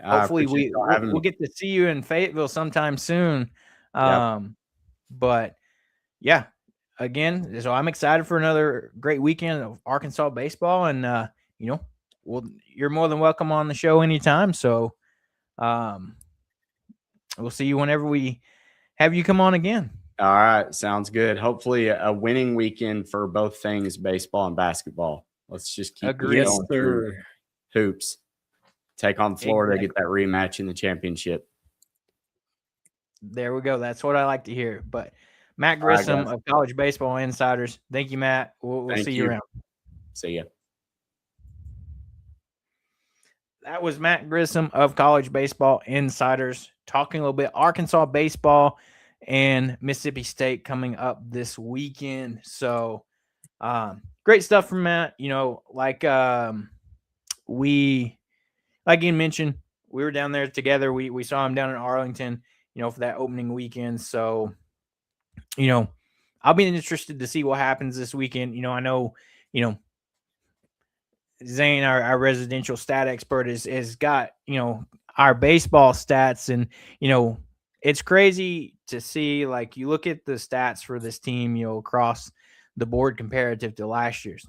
Hopefully we'll get to see you in Fayetteville sometime soon. But yeah, again, so I'm excited for another great weekend of Arkansas baseball, and you're more than welcome on the show anytime. So we'll see you whenever we have you come on again. All right. Sounds good. Hopefully a winning weekend for both things, baseball and basketball. Let's just keep going through hoops. Take on Florida, Get that rematch in the championship. There we go. That's what I like to hear. But Matt Grissom of College Baseball Insiders. Thank you, Matt. We'll see you around. See ya. That was Matt Grissom of College Baseball Insiders talking a little bit Arkansas baseball and Mississippi State coming up this weekend. So great stuff from Matt. Like you mentioned, we were down there together. We saw him down in Arlington, for that opening weekend. So, I'll be interested to see what happens this weekend. I know, Zane, our residential stat expert, has got, our baseball stats, and, it's crazy to see, like, you look at the stats for this team, across the board comparative to last year's.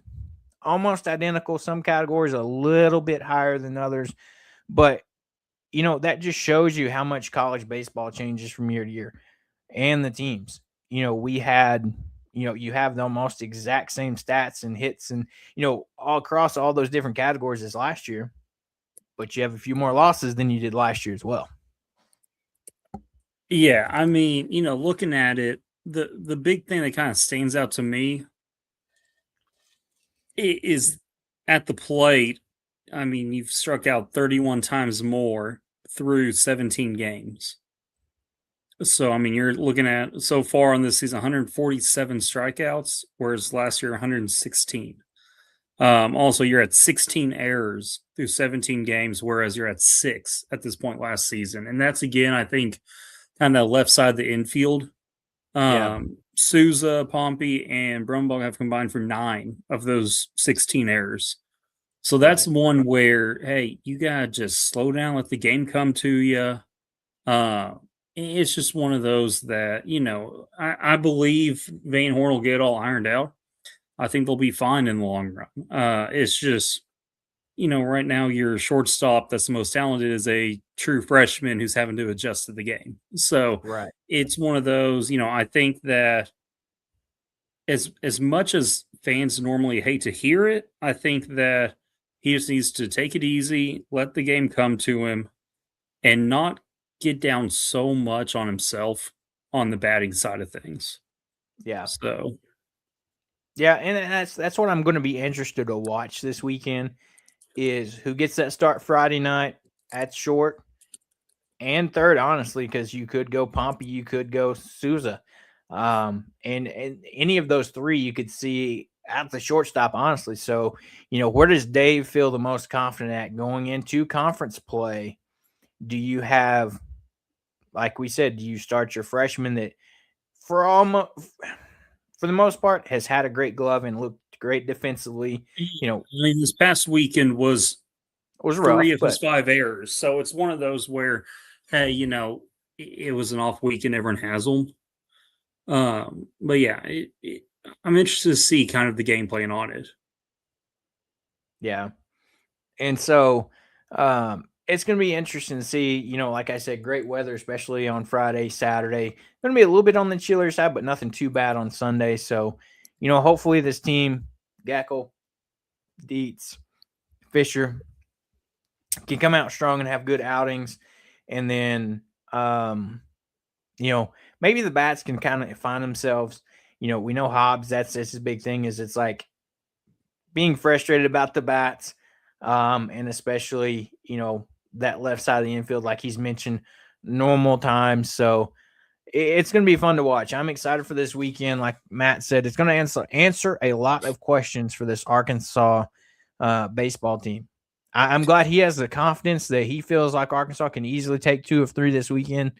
Almost identical. Some categories a little bit higher than others. But, that just shows you how much college baseball changes from year to year. And the teams. We had, you have the almost exact same stats and hits and, all across all those different categories as last year. But you have a few more losses than you did last year as well. Yeah, I mean, looking at it, the big thing that kind of stands out to me is at the plate. I mean, you've struck out 31 times more through 17 games. So, I mean, you're looking at so far on this season 147 strikeouts, whereas last year 116. Also, you're at 16 errors through 17 games, whereas you're at 6 at this point last season. And that's, again, I think, kind of left side of the infield. Souza, Pompey, and Brumbaugh have combined for 9 of those 16 errors. So that's one where, hey, you got to just slow down, let the game come to you. It's just one of those that, I believe Van Horn will get it all ironed out. I think they'll be fine in the long run. It's just, right now your shortstop that's the most talented is a true freshman who's having to adjust to the game. So it's one of those, I think that as much as fans normally hate to hear it, I think that he just needs to take it easy, let the game come to him, and not get down so much on himself on the batting side of things. Yeah. So, yeah, and that's what I'm going to be interested to watch this weekend is who gets that start Friday night at short and third, honestly, because you could go Pompey, you could go Souza. And any of those three you could see at the shortstop, honestly. So, where does Dave feel the most confident at going into conference play? Do you have, like we said, do you start your freshman that for the most part has had a great glove and looked great defensively? This past weekend was rough, 3 of his 5 errors. So it's one of those where, hey, it was an off weekend. Everyone has them. But yeah, I'm interested to see kind of the game plan on it. Yeah. And so it's going to be interesting to see, like I said, great weather, especially on Friday, Saturday. Going to be a little bit on the chillier side, but nothing too bad on Sunday. So, hopefully this team, Gackle, Dietz, Fisher, can come out strong and have good outings. And then, maybe the bats can kind of find themselves. We know Hobbs, that's his big thing is it's like being frustrated about the bats. And especially, that left side of the infield, like he's mentioned, normal times. So it's going to be fun to watch. I'm excited for this weekend. Like Matt said, it's going to answer a lot of questions for this Arkansas baseball team. I'm glad he has the confidence that he feels like Arkansas can easily take 2 of 3 this weekend.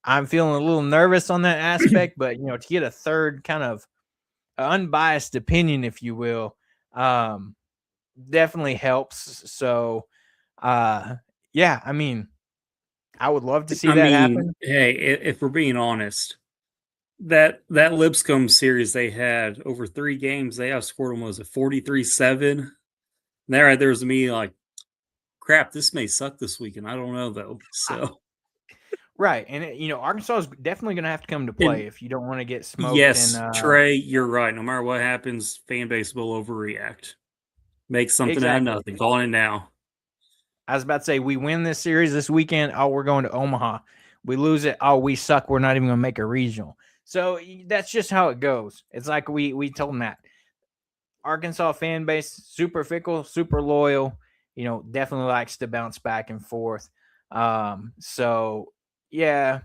I'm feeling a little nervous on that aspect, but, to get a third kind of unbiased opinion, if you will, definitely helps. So, yeah, I mean, I would love to see that happen. Hey, if we're being honest, that Lipscomb series they had over 3 games, they outscored them, was it 43-7? There was me like, crap, this may suck this weekend. I don't know though. So right, and Arkansas is definitely going to have to come to play if you don't want to get smoked. Yes, Trey, you're right. No matter what happens, fan base will overreact. Make something out of nothing. Calling it now. I was about to say, we win this series this weekend. Oh, we're going to Omaha. We lose it. Oh, we suck. We're not even going to make a regional. So that's just how it goes. It's like we told Matt. Arkansas fan base, super fickle, super loyal, definitely likes to bounce back and forth. So yeah,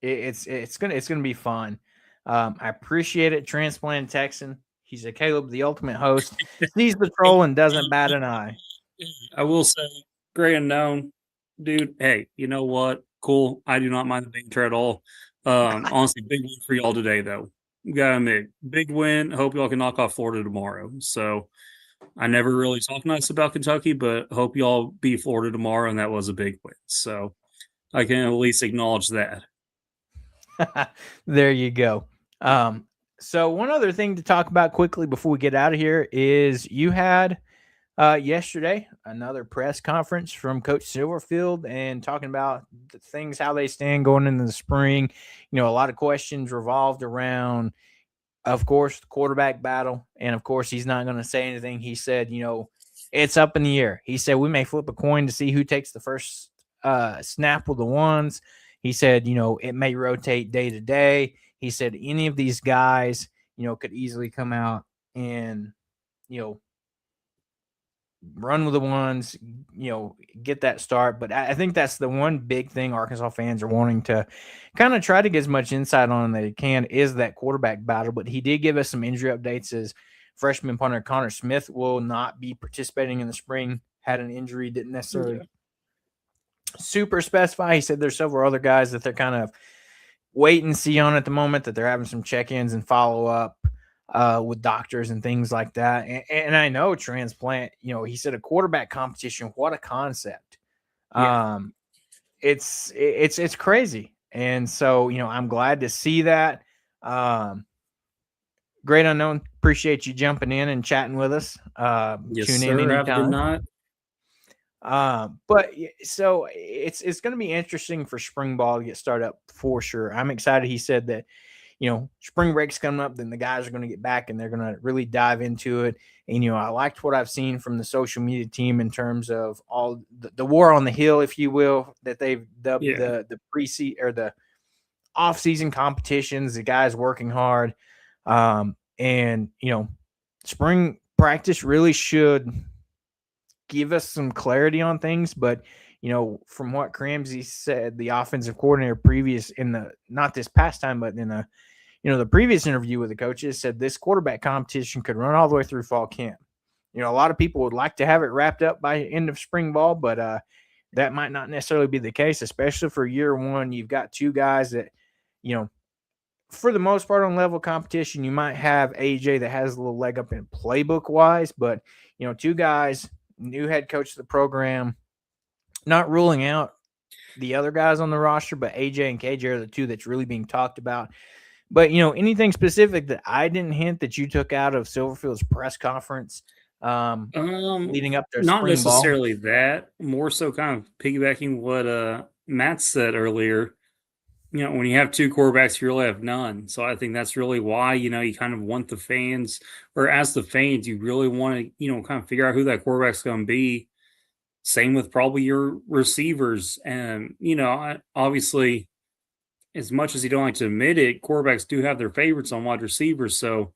it's gonna be fun. I appreciate it. Transplant Texan. He's a Caleb, the ultimate host. Sees the troll and doesn't bat an eye. I will say, great unknown, dude. Hey, you know what? Cool. I do not mind the banter at all. Honestly, big win for y'all today, though. Got to admit, big win. Hope y'all can knock off Florida tomorrow. So I never really talk nice about Kentucky, but hope y'all beat Florida tomorrow, and that was a big win. So I can at least acknowledge that. There you go. So one other thing to talk about quickly before we get out of here is you had yesterday another press conference from Coach Silverfield and talking about the things, how they stand going into the spring. A lot of questions revolved around, of course, the quarterback battle. And of course, he's not going to say anything. He said, it's up in the air. He said, we may flip a coin to see who takes the first snap with the ones. He said, it may rotate day to day. He said any of these guys, could easily come out and, run with the ones, get that start. But I think that's the one big thing Arkansas fans are wanting to kind of try to get as much insight on that they can is that quarterback battle. But he did give us some injury updates as freshman punter Connor Smith will not be participating in the spring. Had an injury, didn't necessarily super specify. He said there's several other guys that they're kind of wait and see on at the moment, that they're having some check-ins and follow-up with doctors and things like that. And I know transplant, he said a quarterback competition, what a concept. Yeah. It's crazy. And so, I'm glad to see that. Great Unknown, appreciate you jumping in and chatting with us. Yes, tune sir. in Have a good night. But so it's going to be interesting for spring ball to get started up for sure. I'm excited. He said that, spring break's coming up, then the guys are going to get back and they're going to really dive into it. And, I liked what I've seen from the social media team in terms of all the war on the hill, if you will, that they've dubbed the pre-season or the off-season competitions, the guys working hard. And, spring practice really should give us some clarity on things. But, from what Cramsey said, the offensive coordinator previous in the, not this past time, but in the previous interview with the coaches, said this quarterback competition could run all the way through fall camp. A lot of people would like to have it wrapped up by end of spring ball, but that might not necessarily be the case, especially for year one. You've got two guys that, for the most part on level competition, you might have AJ that has a little leg up in playbook wise, but, two guys, new head coach of the program, not ruling out the other guys on the roster, but AJ and KJ are the two that's really being talked about. But, anything specific that I didn't hint that you took out of Silverfield's press conference leading up to not spring necessarily ball? that, more so kind of piggybacking what Matt said earlier. When you have two quarterbacks, you really have none. So I think that's really why, you kind of want the fans, or as the fans, you really want to, kind of figure out who that quarterback's going to be. Same with probably your receivers. And, obviously, as much as you don't like to admit it, quarterbacks do have their favorites on wide receivers. So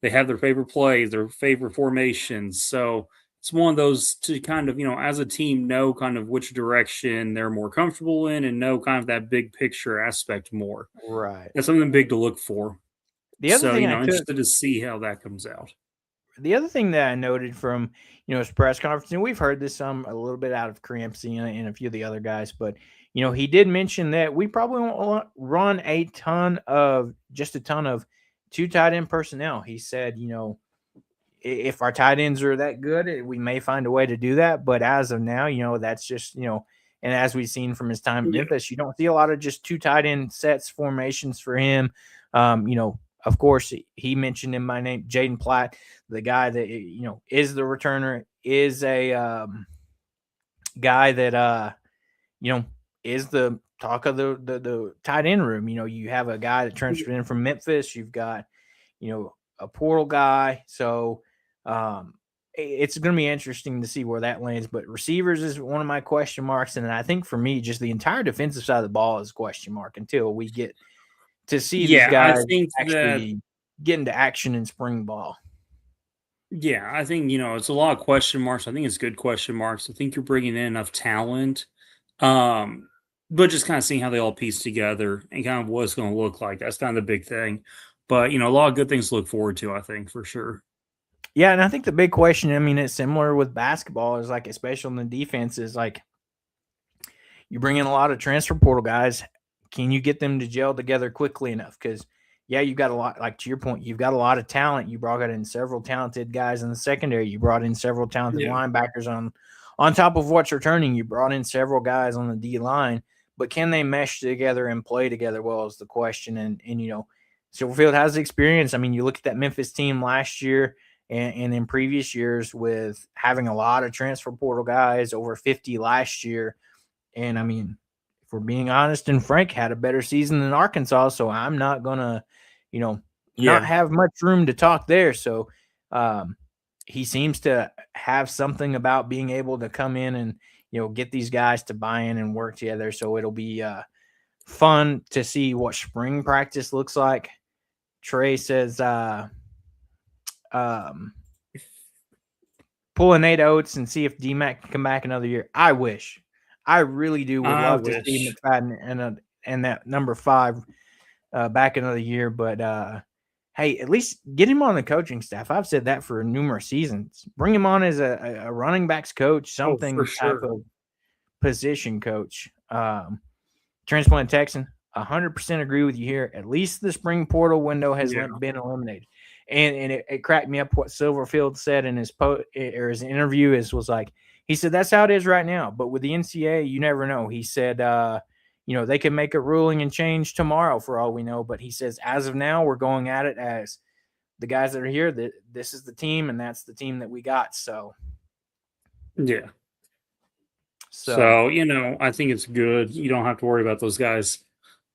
they have their favorite plays, their favorite formations. So it's one of those to kind of, as a team, know kind of which direction they're more comfortable in and know kind of that big picture aspect more. Right. That's something big to look for. The other thing interested to see how that comes out. The other thing that I noted from, his press conference, and we've heard this a little bit out of Cramsey and a few of the other guys, but, he did mention that we probably won't run a ton of two tight end personnel. He said, if our tight ends are that good, we may find a way to do that. But as of now, that's just, and as we've seen from his time in Memphis, you don't see a lot of just two tight end sets, formations for him. Of course, he mentioned in my name, Jaden Platt, the guy that, is the returner, is a guy that, is the talk of the tight end room. You have a guy that transferred in from Memphis. You've got, a portal guy. So it's going to be interesting to see where that lands. But receivers is one of my question marks. And I think for me, just the entire defensive side of the ball is a question mark until we get to see these guys actually get into action in spring ball. Yeah, I think, it's a lot of question marks. I think it's good question marks. I think you're bringing in enough talent. But just kind of seeing how they all piece together and kind of what it's going to look like. That's kind of the big thing. But, a lot of good things to look forward to, I think, for sure. Yeah, and I think the big question, it's similar with basketball, is like, especially in the defense, is like you bring in a lot of transfer portal guys. Can you get them to gel together quickly enough? Because, you've got a lot, like to your point, you've got a lot of talent. You brought in several talented guys in the secondary. You brought in several talented linebackers on top of what's returning. You brought in several guys on the D line. But can they mesh together and play together well is the question. And Silverfield has the experience. You look at that Memphis team last year and in previous years with having a lot of transfer portal guys, over 50 last year. And, if we're being honest and frank, had a better season than Arkansas. So I'm not going to, not have much room to talk there. So he seems to have something about being able to come in and, get these guys to buy in and work together. So it'll be fun to see what spring practice looks like. Trey says, pull a Nate Oates and see if DMAC can come back another year. I wish. I really do would love to see McFadden and that number 5 back another year. But hey, at least get him on the coaching staff. I've said that for numerous seasons. Bring him on as a running backs coach, something type of position coach. Transplant Texan, 100% agree with you here. At least the spring portal window has been eliminated. And it cracked me up what Silverfield said in his his interview was like, he said, that's how it is right now. But with the NCAA, you never know. He said, they can make a ruling and change tomorrow for all we know. But he says, as of now, we're going at it as the guys that are here, this is the team, and that's the team that we got. So, yeah. So, I think it's good. You don't have to worry about those guys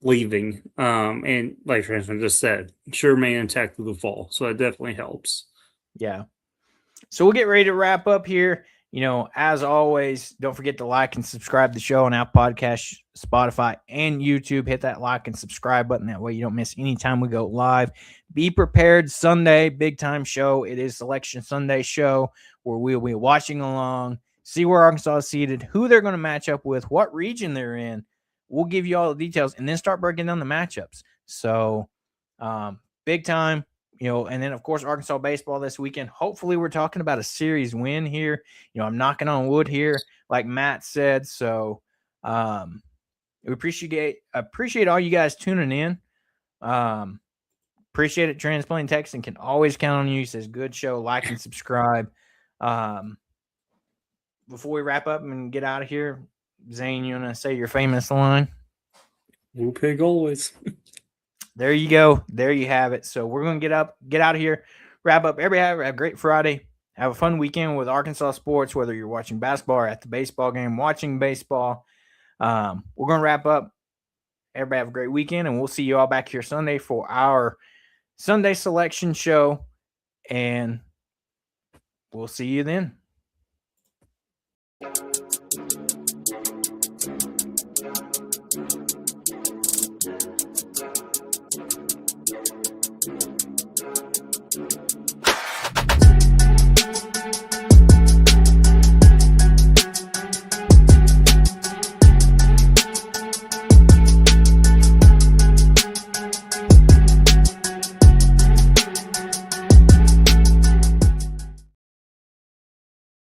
leaving. And like Transman just said, sure may intact through the fall. So that definitely helps. Yeah. So we'll get ready to wrap up here. As always, don't forget to like and subscribe to the show on Apple Podcasts, Spotify, and YouTube. Hit that like and subscribe button. That way you don't miss any time we go live. Be prepared Sunday, big time show. It is Selection Sunday show where we'll be watching along, see where Arkansas is seated, who they're going to match up with, what region they're in. We'll give you all the details and then start breaking down the matchups. So big time. And then, of course, Arkansas baseball this weekend. Hopefully, we're talking about a series win here. I'm knocking on wood here, like Matt said. So we appreciate all you guys tuning in. Appreciate it. Transplant Texan can always count on you. He says, good show. Like and subscribe. Before we wrap up and get out of here, Zane, you want to say your famous line? Woo pig always. There you go. There you have it. So we're going to get out of here, wrap up. Everybody have a great Friday. Have a fun weekend with Arkansas sports, whether you're watching basketball or at the baseball game, watching baseball. We're going to wrap up. Everybody have a great weekend, and we'll see you all back here Sunday for our Sunday selection show, and we'll see you then.